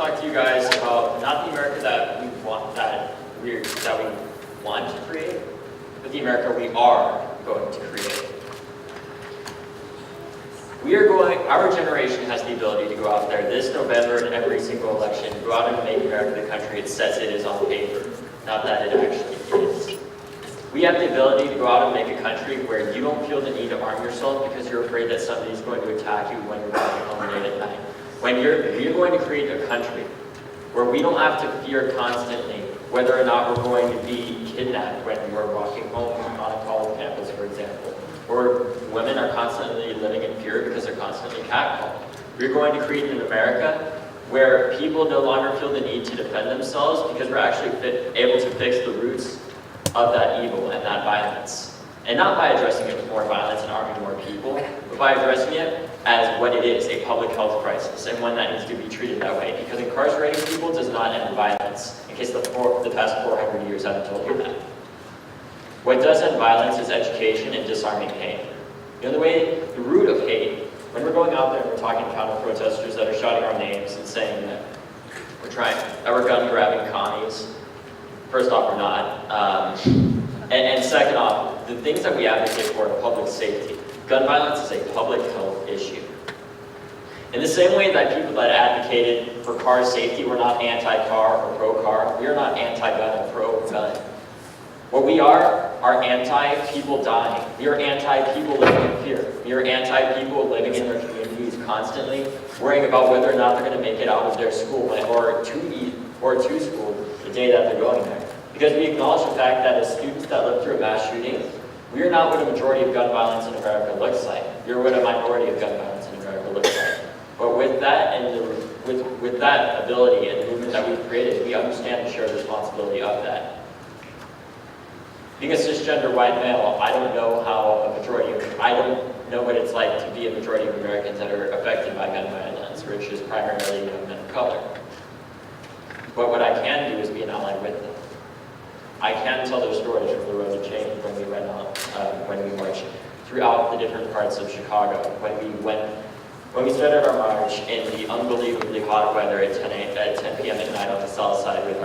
talk to you guys about not the America that we want to create, but the America we are going to create. Our generation has the ability to go out there this November and every single election, go out and make America the country it says it is on paper, not that it actually is. We have the ability to go out and make a country where you don't feel the need to arm yourself because you're afraid that somebody's going to attack you when you're walking home late at night. We're going to create a country where we don't have to fear constantly whether or not we're going to be kidnapped when we're walking home on a college campus, for example. Or women are constantly living in fear because they're constantly catcalled. We're going to create an America where people no longer feel the need to defend themselves because we're actually able to fix the roots of that evil and that violence. And not by addressing it with more violence and arming more people, but by addressing it as what it is, a public health crisis, and one that needs to be treated that way. Because incarcerating people does not end violence, in case the past 400 years haven't told you that. What does end violence is education and disarming hate. You know, the root of hate, when we're going out there and we're talking to counter-protesters that are shouting our names and saying that we're gun-grabbing commies, first off, we're not. And second off, the things that we advocate for are public safety. Gun violence is a public health issue. In the same way that people that advocated for car safety were not anti-car or pro-car, we are not anti-gun or pro-gun. What we are anti-people dying. We are anti-people living in fear. We are anti-people living in their communities constantly, worrying about whether or not they're going to make it out of their school or to school the day that they're going there. Because we acknowledge the fact that as students that live through a mass shooting, we are not what a majority of gun violence in America looks like. We are what a minority of gun violence in America looks like. But with that and with that ability and the movement that we've created, we understand and share the responsibility of that. Being a cisgender white male, I don't know what it's like to be a majority of Americans that are affected by gun violence, which is primarily young men of color. But what I can do is be an ally with them. I can tell their stories from the road to change when we went out, when we marched throughout the different parts of Chicago. When we started our march in the unbelievably hot weather at 10 p.m. at night on the south side with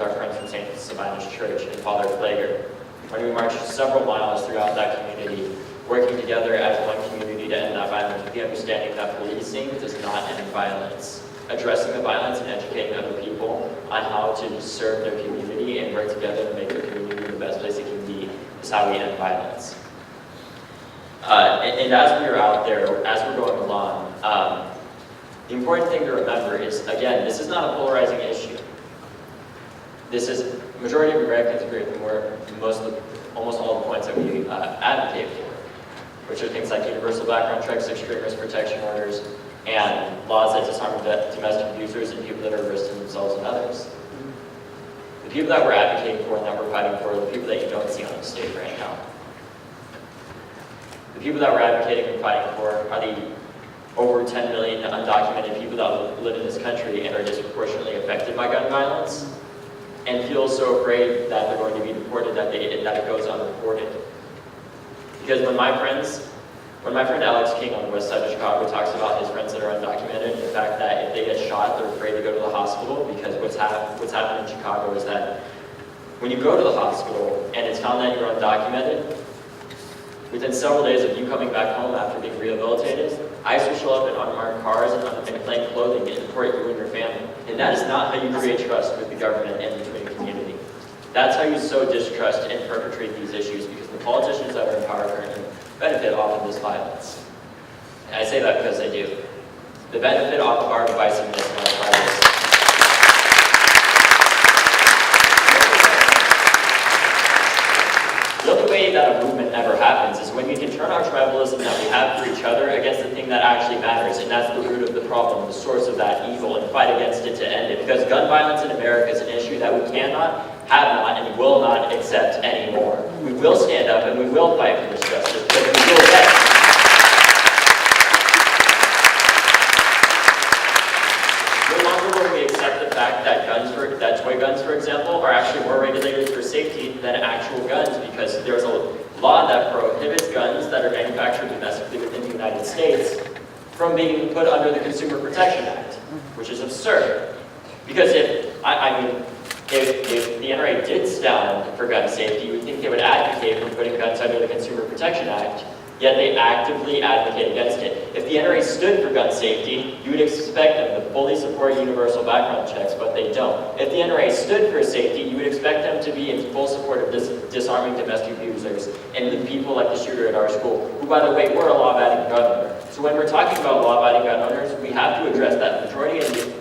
our friends from St. Sabina's Church and Father Flager. When we marched several miles throughout that community, working together as one community to end that violence, with the understanding that policing does not end violence. Addressing the violence and educating other people on how to serve their community and work together to make their community the best place it can be is how we end violence. And as we are out there, as we're going along, the important thing to remember is, again, this is not a polarizing issue. This is, majority of Americans agree with almost all the points that we advocate for, which are things like universal background checks, extreme risk protection orders, and laws that disarm domestic abusers and people that are risking themselves and others. The people that we're advocating for and that we're fighting for are the people that you don't see on the stage right now. The people that we're advocating and fighting for are the over 10 million undocumented people that live in this country and are disproportionately affected by gun violence and feel so afraid that they're going to be deported that it goes unreported. Because when my friend Alex King on the west side of Chicago talks about his friends that are undocumented, and the fact that if they get shot, they're afraid to go to the hospital, because what's happened in Chicago is that when you go to the hospital and it's found that you're undocumented, within several days of you coming back home after being rehabilitated, ICE will show up in unmarked cars and plain clothing and deport you and your family. And that is not how you create trust with the government and between the community. That's how you sow distrust and perpetrate these issues, because the politicians that are in power currently benefit off of this violence. And I say that because they do. The benefit off of our divisiveness and our violence. The only way that a movement ever happens is when we can turn our tribalism that we have for each other against the thing that actually matters, and that's the root of the problem, the source of that evil, and fight against it to end it. Because gun violence in America is an issue that we cannot, have not, and will not accept anymore. We will stand up and we will fight for this justice, because we will get it. No longer will we accept the fact that toy guns, for example, are actually more regulated for safety than actual guns, because there's a law that prohibits guns that are manufactured domestically within the United States from being put under the Consumer Protection Act, which is absurd. Because if the NRA did stand for gun safety, you would think they would advocate for putting guns under the Consumer Protection Act, yet they actively advocate against it. If the NRA stood for gun safety, you would expect them to fully support universal background checks, but they don't. If the NRA stood for safety, you would expect them to be in full support of disarming domestic abusers and the people like the shooter at our school, who, by the way, were a law-abiding gun owner. So when we're talking about law-abiding gun owners, we have to address that the majority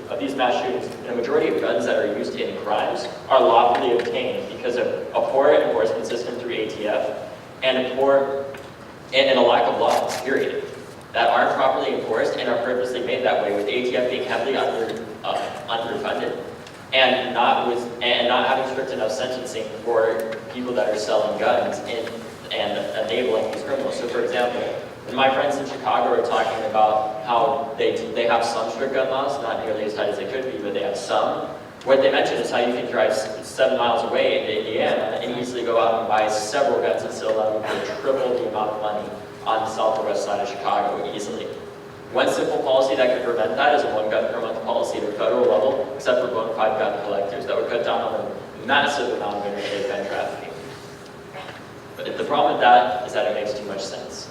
of these mass shootings and a majority of guns that are used in crimes are lawfully obtained because of a poor enforcement system through ATF and a lack of laws, period, that aren't properly enforced and are purposely made that way, with ATF being heavily underfunded and not having strict enough sentencing for people that are selling guns and enabling these criminals. So, for example, when my friends in Chicago are talking about how they have some strict gun laws, not nearly as tight as they could be, but they have some. What they mention is how you can drive 7 miles away into Indiana and easily go out and buy several guns and sell them for triple the amount of money on the south or west side of Chicago easily. One simple policy that could prevent that is a 1 gun per month policy at a federal level, except for bona fide gun collectors. That would cut down on a massive amount of interstate gun trafficking. But the problem with that is that it makes too much sense.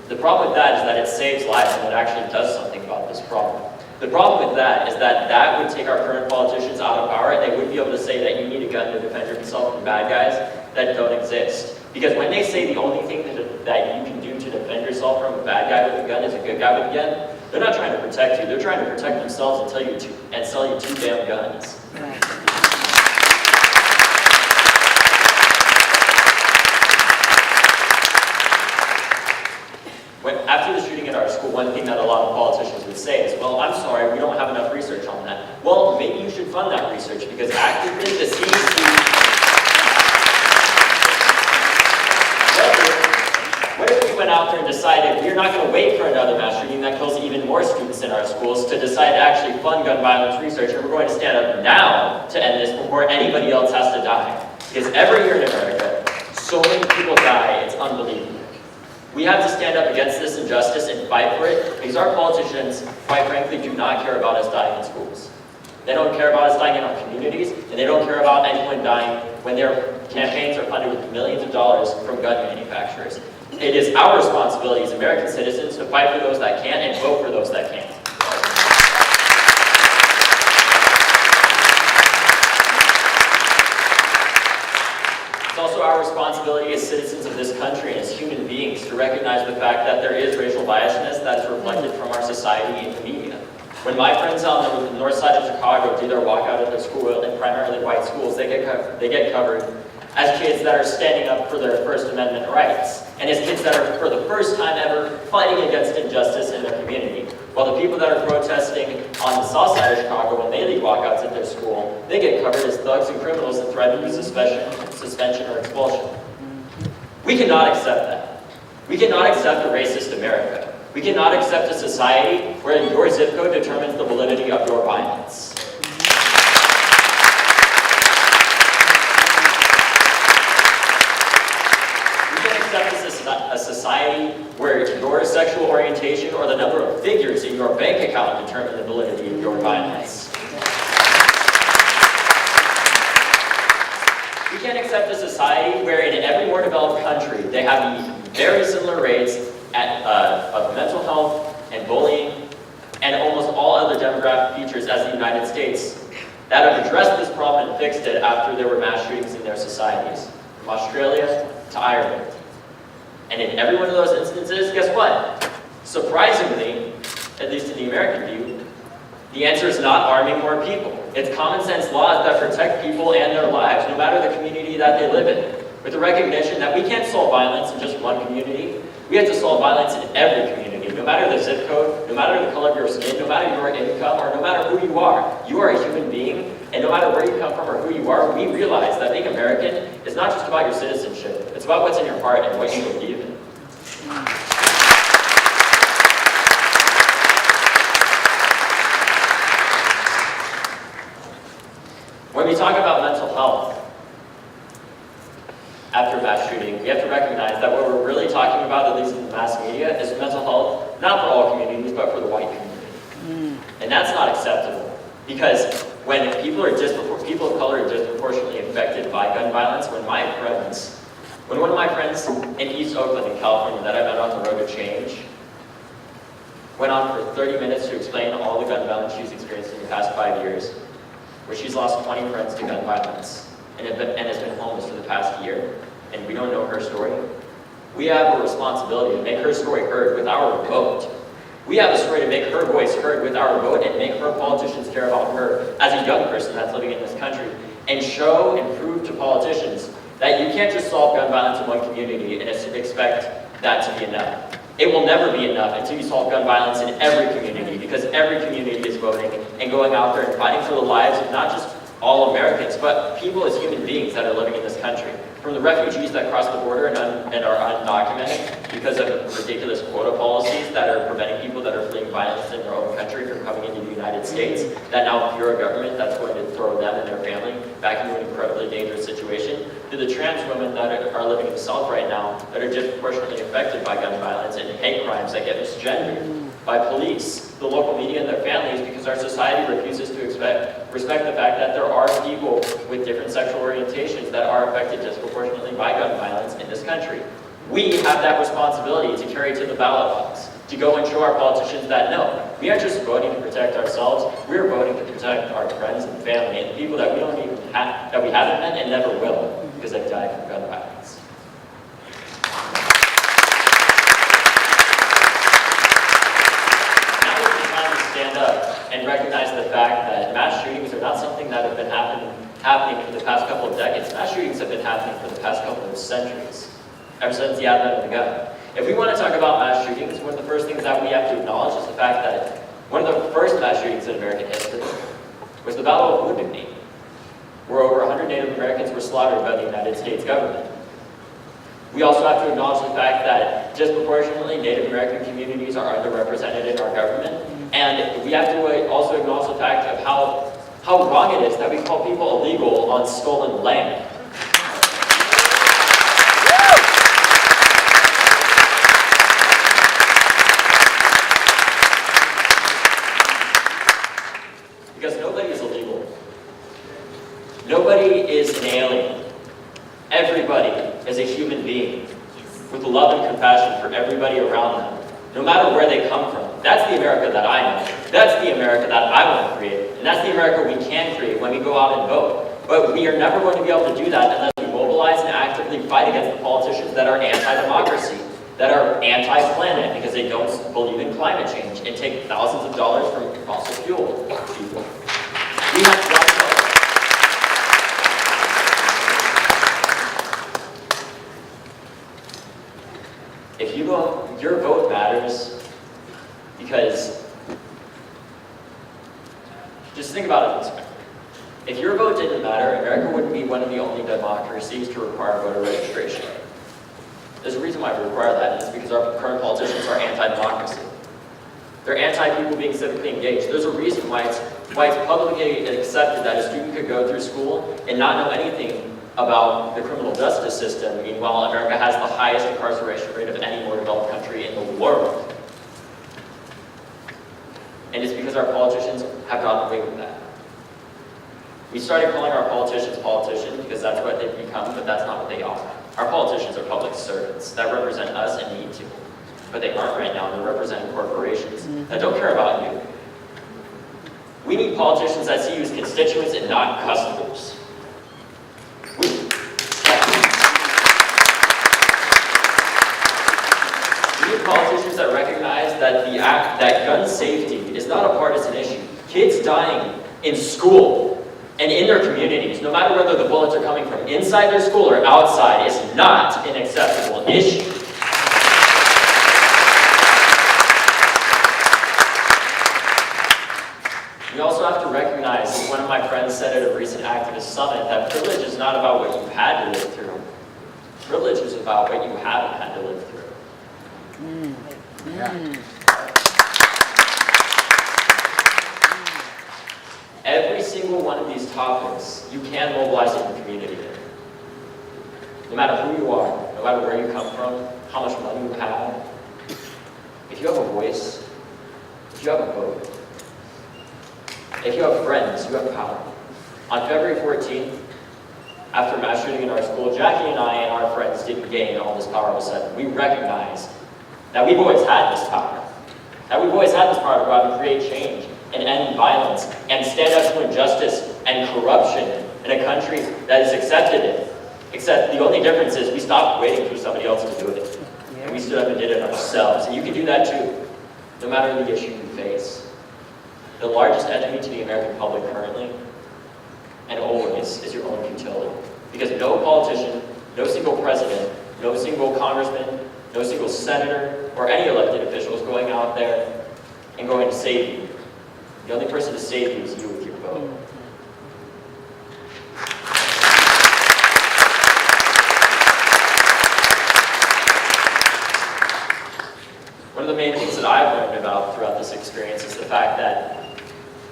The problem with that is that it saves lives and it actually does something about this problem. The problem with that is that that would take our current politicians out of power. They wouldn't be able to say that you need a gun to defend yourself from bad guys that don't exist. Because when they say the only thing that you can do to defend yourself from a bad guy with a gun is a good guy with a gun, they're not trying to protect you. They're trying to protect themselves and sell you 2 damn guns. Right. After the shooting at our school, one thing that a lot of politicians would say is, well, I'm sorry, we don't have enough research on that. Well, maybe you should fund that research, because actively the CDC... What if we went out there and decided we're not going to wait for another mass shooting that kills even more students in our schools to decide to actually fund gun violence research, and we're going to stand up now to end this before anybody else has to die? Because every year in America, so many people die, it's unbelievable. We have to stand up against this injustice and fight for it, because our politicians, quite frankly, do not care about us dying in schools. They don't care about us dying in our communities, and they don't care about anyone dying when their campaigns are funded with millions of dollars from gun manufacturers. It is our responsibility as American citizens to fight for those that can and vote for those that can't. It's also our responsibility as citizens of this country and as human beings to recognize the fact that there is racial biasness that is reflected from our society in the media. When my friends on the north side of Chicago do their walkout at their school, in primarily white schools, they get covered as kids that are standing up for their First Amendment rights, and as kids that are, for the first time ever, fighting against injustice in their community. While the people that are protesting on the south side of Chicago, when they lead walkouts at their school, they get covered as thugs and criminals that threaten with suspension or expulsion. We cannot accept that. We cannot accept a racist America. We cannot accept a society where your zip code determines the validity of your violence. A society where your sexual orientation or the number of figures in your bank account determine the validity of your violence. We can't accept a society where in every more developed country they have very similar rates of mental health and bullying and almost all other demographic features as the United States that have addressed this problem and fixed it after there were mass shootings in their societies, from Australia to Ireland. And in every one of those instances, guess what? Surprisingly, at least in the American view, the answer is not arming more people. It's common sense laws that protect people and their lives, no matter the community that they live in. With the recognition that we can't solve violence in just one community. We have to solve violence in every community, no matter the zip code, no matter the color of your skin, no matter your income, or no matter who you are. You are a human being, and no matter where you come from or who you are, we realize that being American is not just about your citizenship. It's about what's in your heart and what you believe in. When we talk about mental health after mass shooting, we have to recognize that what we're really talking about, at least in the mass media, is mental health, not for all communities, but for the white community. And that's not acceptable. Because when people of color are disproportionately affected by gun violence, when one of my friends in East Oakland in California that I met on the road to change went on for 30 minutes to explain all the gun violence she's experienced in the past 5 years, where she's lost 20 friends to gun violence and has been homeless for the past year, and we don't know her story. We have a responsibility to make her story heard with our vote. We have a story to make her voice heard with our vote and make her politicians care about her as a young person that's living in this country, and show and prove to politicians that you can't just solve gun violence in one community and expect that to be enough. It will never be enough until you solve gun violence in every community, because every community is voting and going out there and fighting for the lives of not just all Americans, but people as human beings that are living in this country. From the refugees that cross the border and are undocumented because of ridiculous quota policies that are preventing people that are fleeing violence in their own country from coming into the United States, that now fear a government that's going to throw them and their family back into an incredibly dangerous situation, to the trans women that are living in the South right now that are disproportionately affected by gun violence and hate crimes that get misgendered by police, the local media, and their families, because our society refuses to respect the fact that there are people with different sexual orientations that are affected disproportionately by gun violence in this country. We have that responsibility to carry to the ballot box, to go and show our politicians that no, we aren't just voting to protect ourselves, we're voting to protect our friends and family and people that we don't even have, that we haven't met and never will, because they've died from gun violence. Stand up and recognize the fact that mass shootings are not something that have been happening for the past couple of decades. Mass shootings have been happening for the past couple of centuries, ever since the advent of the gun. If we want to talk about mass shootings, one of the first things that we have to acknowledge is the fact that one of the first mass shootings in American history was the Battle of Wounded Knee, where over 100 Native Americans were slaughtered by the United States government. We also have to acknowledge the fact that disproportionately Native American communities are underrepresented in our government. And we have to also acknowledge the fact of how wrong it is that we call people illegal on stolen land. Because nobody is illegal. Nobody is an alien. Everybody is a human being with love and compassion for everybody around them, no matter where they come from. That's the America that I know. That's the America that I want to create. And that's the America we can create when we go out and vote. But we are never going to be able to do that unless we mobilize and actively fight against the politicians that are anti-democracy, that are anti-planet because they don't believe in climate change and take thousands of dollars from fossil fuel people. We have to vote. If you vote, your vote matters. Because, just think about it this way. If your vote didn't matter, America wouldn't be one of the only democracies to require voter registration. There's a reason why we require that, and it's because our current politicians are anti-democracy. They're anti-people being civically engaged. There's a reason why it's publicly accepted that a student could go through school and not know anything about the criminal justice system. Meanwhile, America has the highest incarceration rate of any more developed country in the world. And it's because our politicians have gotten away with that. We started calling our politicians because that's what they've become, but that's not what they are. Our politicians are public servants that represent us and need to. But they aren't right now. They're representing corporations that don't care about you. We need politicians that see you as constituents and not customers. We need politicians that recognize that gun safety is not a partisan issue. Kids dying in school and in their communities, no matter whether the bullets are coming from inside their school or outside, is not an acceptable issue. We also have to recognize, as one of my friends said at a recent activist summit, that privilege is not about what you had to live through. Privilege is about what you haven't had to live through. Every single one of these topics, you can mobilize in your community. No matter who you are, no matter where you come from, how much money you have, if you have a voice, if you have a vote, If you have friends, you have power. On February 14th, after mass shooting in our school, Jackie and I and our friends didn't gain all this power all of a sudden. We recognized that we've always had this power. That we've always had this power to go out and create change and end violence and stand up to injustice and corruption in a country that has accepted it. Except the only difference is we stopped waiting for somebody else to do it. And we stood up and did it ourselves. And you can do that too, no matter the issue you face. The largest enemy to the American public currently and always is your own futility. Because no politician, no single president, no single congressman, no single senator, or any elected official is going out there and going to save you. The only person to save you is you with your vote. One of the main things that I've learned about throughout this experience is the fact that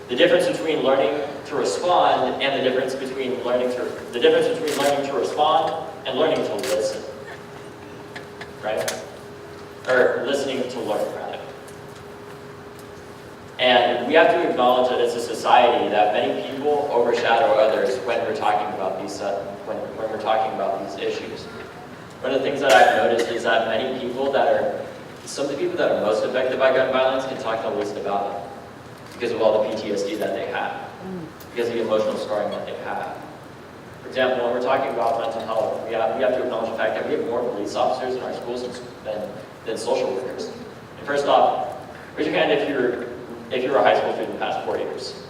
the difference between learning to respond and the difference between learning to respond and learning to listen, right? Or listening to learn, rather. And we have to acknowledge that as a society that many people overshadow others when we're talking about these when we're talking about these issues. One of the things that I've noticed is that some of the people that are most affected by gun violence can talk the least about it, because of all the PTSD that they have, because of the emotional scarring that they have. For example, when we're talking about mental health, we have to acknowledge the fact that we have more police officers in our schools than social workers. And first off, raise your hand if you're a high school student in the past 4 years.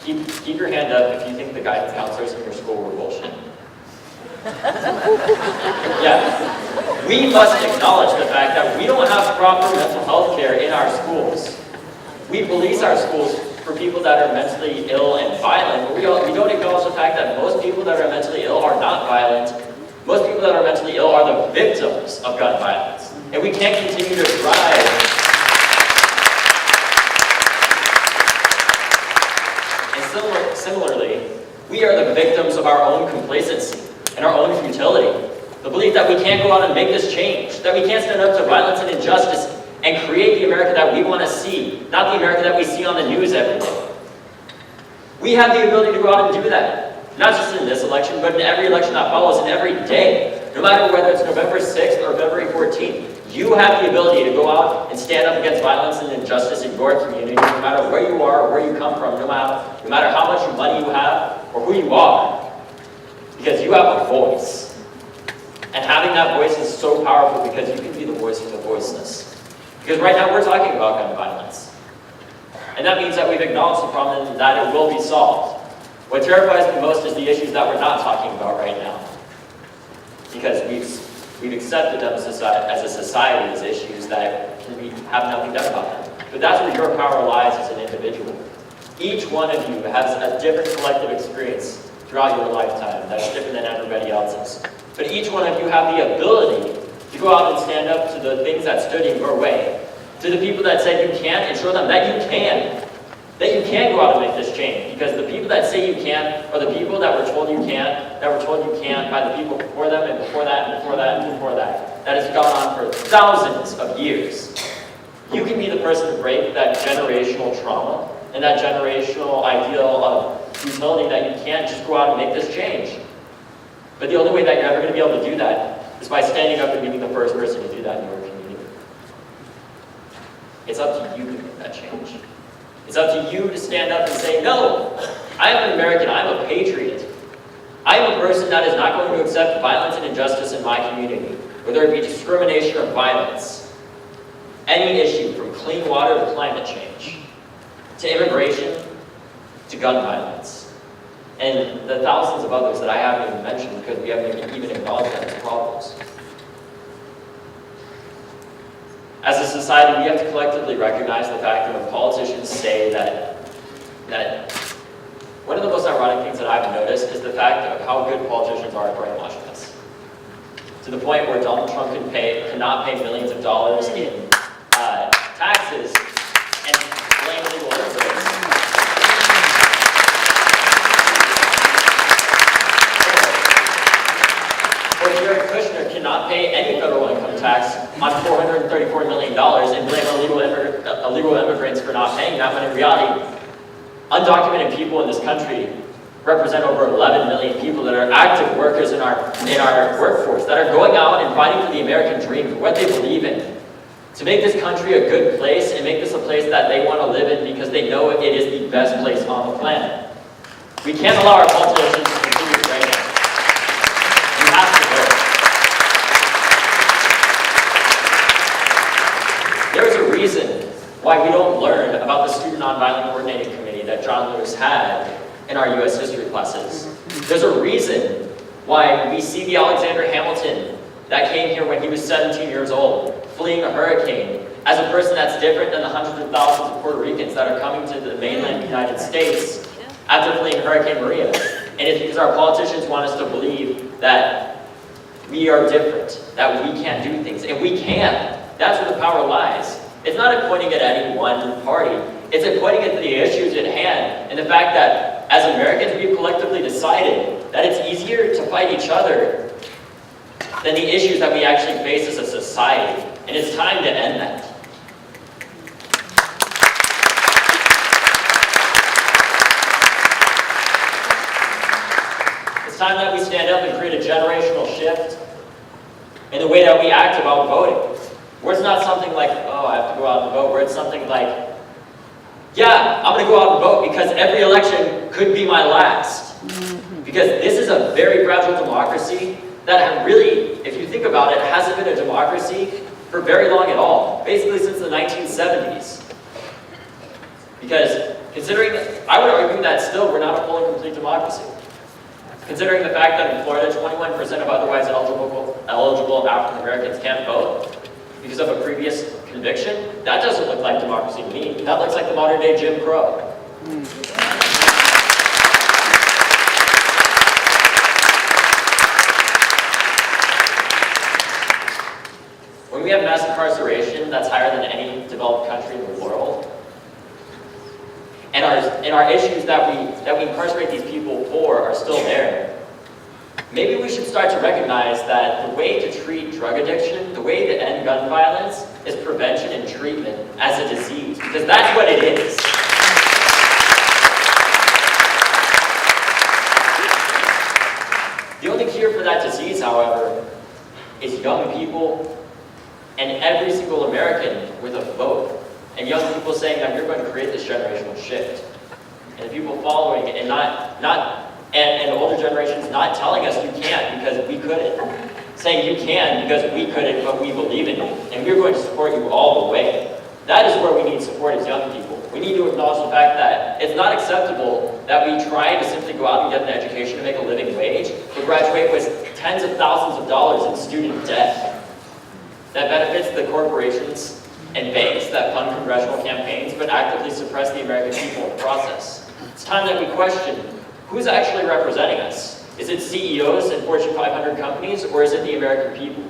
Keep your hand up if you think the guidance counselors in your school were bullshit. Yeah. We must acknowledge the fact that we don't have proper mental health care in our schools. We police our schools for people that are mentally ill and violent, but we don't acknowledge the fact that most people that are mentally ill are not violent. Most people that are mentally ill are the victims of gun violence. And we can't continue to drive. And similarly, we are the victims of our own complacency and our own futility. The belief that we can't go out and make this change, that we can't stand up to violence and injustice and create the America that we want to see, not the America that we see on the news every day. We have the ability to go out and do that, not just in this election, but in every election that follows and every day. No matter whether it's November 6th or February 14th, you have the ability to go out and stand up against violence and injustice in your community, no matter where you are or where you come from, no matter how much money you have or who you are, because you have a voice. And having that voice is so powerful because you can be the voice of the voiceless. Because right now we're talking about gun violence. And that means that we've acknowledged the problem and that it will be solved. What terrifies me most is the issues that we're not talking about right now. Because we've accepted them as a society as issues that have nothing done about them. But that's where your power lies as an individual. Each one of you has a different collective experience throughout your lifetime that's different than everybody else's. But each one of you have the ability to go out and stand up to the things that stood in your way, to the people that said you can't, and show them that you can. That you can go out and make this change. Because the people that say you can't are the people that were told you can't, by the people before them, and before that, and before that, and before that. That has gone on for thousands of years. You can be the person to break that generational trauma and that generational ideal of futility that you can't just go out and make this change. But the only way that you're ever going to be able to do that is by standing up and being the first person to do that in your community. It's up to you to make that change. It's up to you to stand up and say, no, I am an American, I'm a patriot. I am a person that is not going to accept violence and injustice in my community, whether it be discrimination or violence. Any issue, from clean water to climate change, to immigration, to gun violence. And the thousands of others that I haven't even mentioned because we haven't even acknowledged them as problems. As a society, we have to collectively recognize the fact that when politicians say that one of the most ironic things that I've noticed is the fact of how good politicians are at brainwashing us. To the point where Donald Trump cannot pay millions of dollars in taxes and blame illegal immigrants. Or Jared Kushner cannot pay any federal income tax on $434 million and blame illegal immigrants for not not paying that, when in reality, undocumented people in this country represent over 11 million people that are active workers in our workforce, that are going out and fighting for the American dream, for what they believe in, to make this country a good place and make this a place that they want to live in because they know it is the best place on the planet. We can't allow our politicians to continue to drain us. We have to vote. There is a reason why we don't learn about the Student Nonviolent Coordinating Committee that John Lewis had in our U.S. history classes. There's a reason why we see the Alexander Hamilton that came here when he was 17 years old, fleeing a hurricane, as a person that's different than the hundreds of thousands of Puerto Ricans that are coming to the mainland United States after fleeing Hurricane Maria. And it's because our politicians want us to believe that we are different, that we can't do things, and we can. That's where the power lies. It's not at pointing at any one party. It's at pointing at the issues at hand, and the fact that as Americans we've collectively decided that it's easier to fight each other than the issues that we actually face as a society. And it's time to end that. It's time that we stand up and create a generational shift in the way that we act about voting. Where it's not something like, oh, I have to go out and vote, where it's something like, yeah, I'm going to go out and vote because every election could be my last. Because this is a very fragile democracy that really, if you think about it, hasn't been a democracy for very long at all. Basically since the 1970s. Because considering, I would argue that still we're not a full and complete democracy. Considering the fact that in Florida, 21% of otherwise eligible African Americans can't vote because of a previous conviction, that doesn't look like democracy to me. That looks like the modern day Jim Crow. When we have mass incarceration that's higher than any developed country in the world, and our issues that we incarcerate these people for are still there, maybe we should start to recognize that the way to treat drug addiction, the way to end gun violence, is prevention and treatment as a disease, because that's what it is. The only cure for that disease, however, is young people and every single American with a vote. And young people saying that you're going to create this generational shift. And people following it and and older generations not telling us you can't because we couldn't. Saying you can because we couldn't, but we believe in you. And we're going to support you all the way. That is where we need support as young people. We need to acknowledge the fact that it's not acceptable that we try to simply go out and get an education to make a living wage, but graduate with tens of thousands of dollars in student debt. That benefits the corporations and banks that fund congressional campaigns, but actively suppress the American people in the process. It's time that we question who's actually representing us. Is it CEOs and Fortune 500 companies, or is it the American people?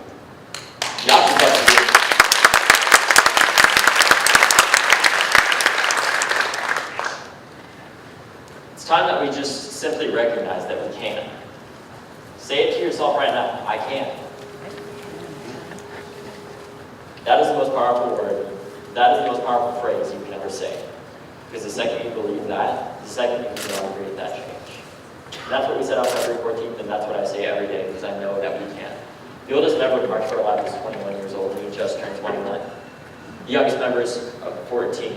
The option's up to you. It's time that we just simply recognize that we can. Say it to yourself right now, I can. That is the most powerful word. That is the most powerful phrase you can ever say. Because the second you believe that, the second you can create that change. And that's what we set out February 14th, and that's what I say every day, because I know that we can. The oldest member of March for Our Lives is 21 years old, and he just turned 21. The youngest member is 14.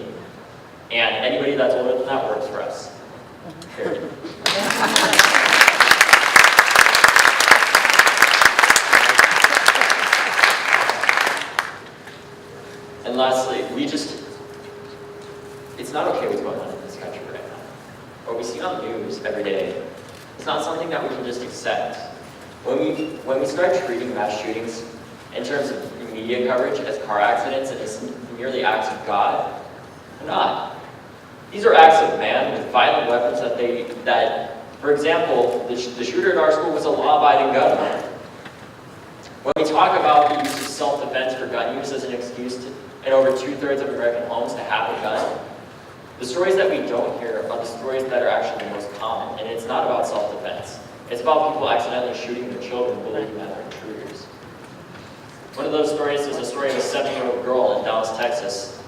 And anybody that's older than that works for us. Period. And lastly, it's not okay what's going on in this country right now. What we see on the news every day, it's not something that we can just accept. When we start treating mass shootings in terms of media coverage as car accidents and as merely acts of God, they're not. These are acts of man with violent weapons for example, the shooter at our school was a law-abiding gun owner. When we talk about the use of self-defense for gun use as an excuse in over 2/3 of American homes to have a gun, the stories that we don't hear are the stories that are actually the most common, and it's not about self-defense. It's about people accidentally shooting their children believing that they're intruders. One of those stories is a story of a 7-year-old girl in Dallas, Texas,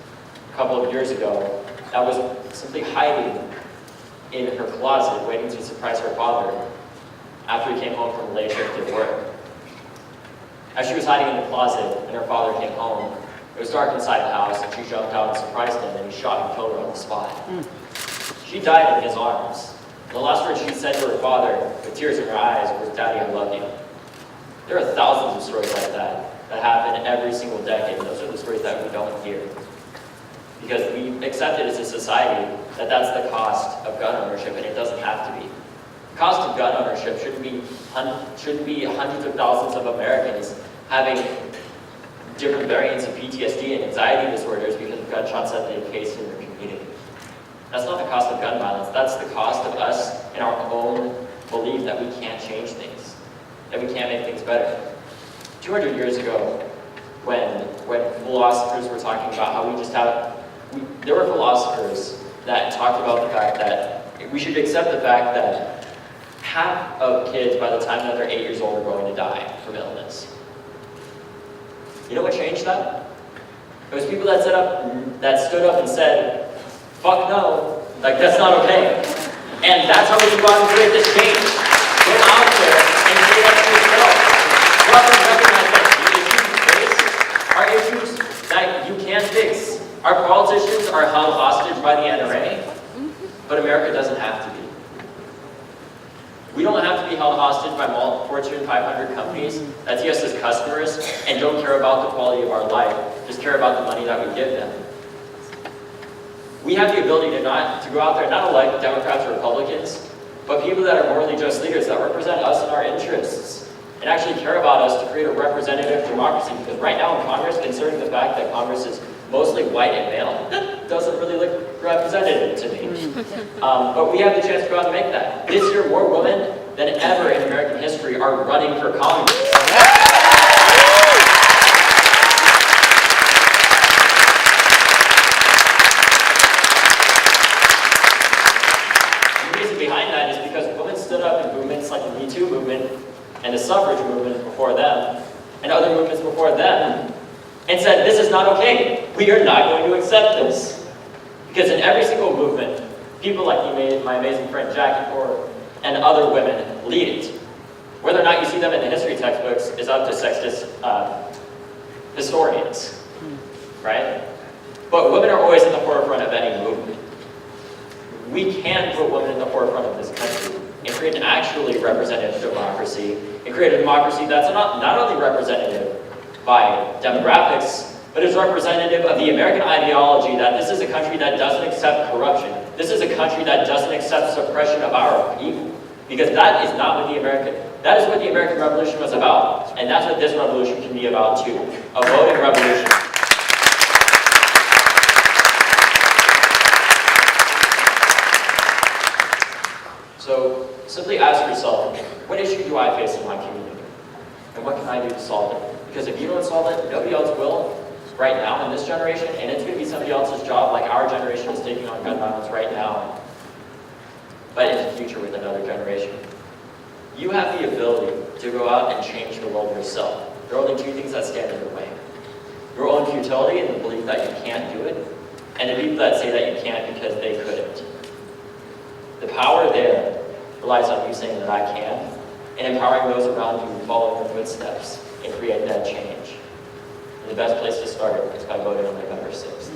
a couple of years ago, that was simply hiding in her closet, waiting to surprise her father after he came home from a late shift at work. As she was hiding in the closet and her father came home, it was dark inside the house, and she jumped out and surprised him, and he shot and killed her on the spot. She died in his arms. The last words she said to her father, with tears in her eyes, was, "Daddy, I love you." There are thousands of stories like that happen every single decade. Those are the stories that we don't hear. Because we accept it as a society that that's the cost of gun ownership, and it doesn't have to be. The cost of gun ownership shouldn't be hundreds of thousands of Americans having different variants of PTSD and anxiety disorders because of gunshots that they faced in their community. That's not the cost of gun violence. That's the cost of us and our own belief that we can't change things, that we can't make things better. 200 years ago, when philosophers were talking about how there were philosophers that talked about the fact that we should accept the fact that half of kids by the time that they're 8 years old are going to die from illness. You know what changed that? It was people that stood up and said, "Fuck no, like that's not okay." And that's how we go out and create this change. Go out there and create that for yourself. Go out there and recognize that the issues you face are issues that you can't fix. Our politicians are held hostage by the NRA, but America doesn't have to be. We don't have to be held hostage by Fortune 500 companies that see us as customers and don't care about the quality of our life, just care about the money that we give them. We have the ability to go out there and not elect Democrats or Republicans, but people that are morally just leaders that represent us and our interests and actually care about us to create a representative democracy. Because right now in Congress, considering the fact that Congress is mostly white and male, that doesn't really look representative to me. But we have the chance to go out and make that. This year, more women than ever in American history are running for Congress. The reason behind that is because women stood up in movements like the Me Too movement and the suffrage movement before them, and other movements before them, and said, "This is not okay. We are not going to accept this." Because in every single movement, people like my amazing friend Jackie Ford and other women lead it. Whether or not you see them in the history textbooks is up to sexist historians, right? But women are always at the forefront of any movement. We can put women in the forefront of this country and create an actually representative democracy, and create a democracy that's not only representative by demographics, but is representative of the American ideology that this is a country that doesn't accept corruption. This is a country that doesn't accept suppression of our people. Because that is what the American Revolution was about. And that's what this revolution can be about too. A voting revolution. So simply ask yourself, what issue do I face in my community? And what can I do to solve it? Because if you don't solve it, nobody else will right now in this generation, and it's going to be somebody else's job, like our generation is taking on gun violence right now, but in the future with another generation. You have the ability to go out and change the world yourself. There are only two things that stand in the way. Your own futility and the belief that you can't do it, and the people that say that you can't because they couldn't. The power there relies on you saying that I can, and empowering those around you to follow your footsteps and create that change. And the best place to start is by voting on November 6th.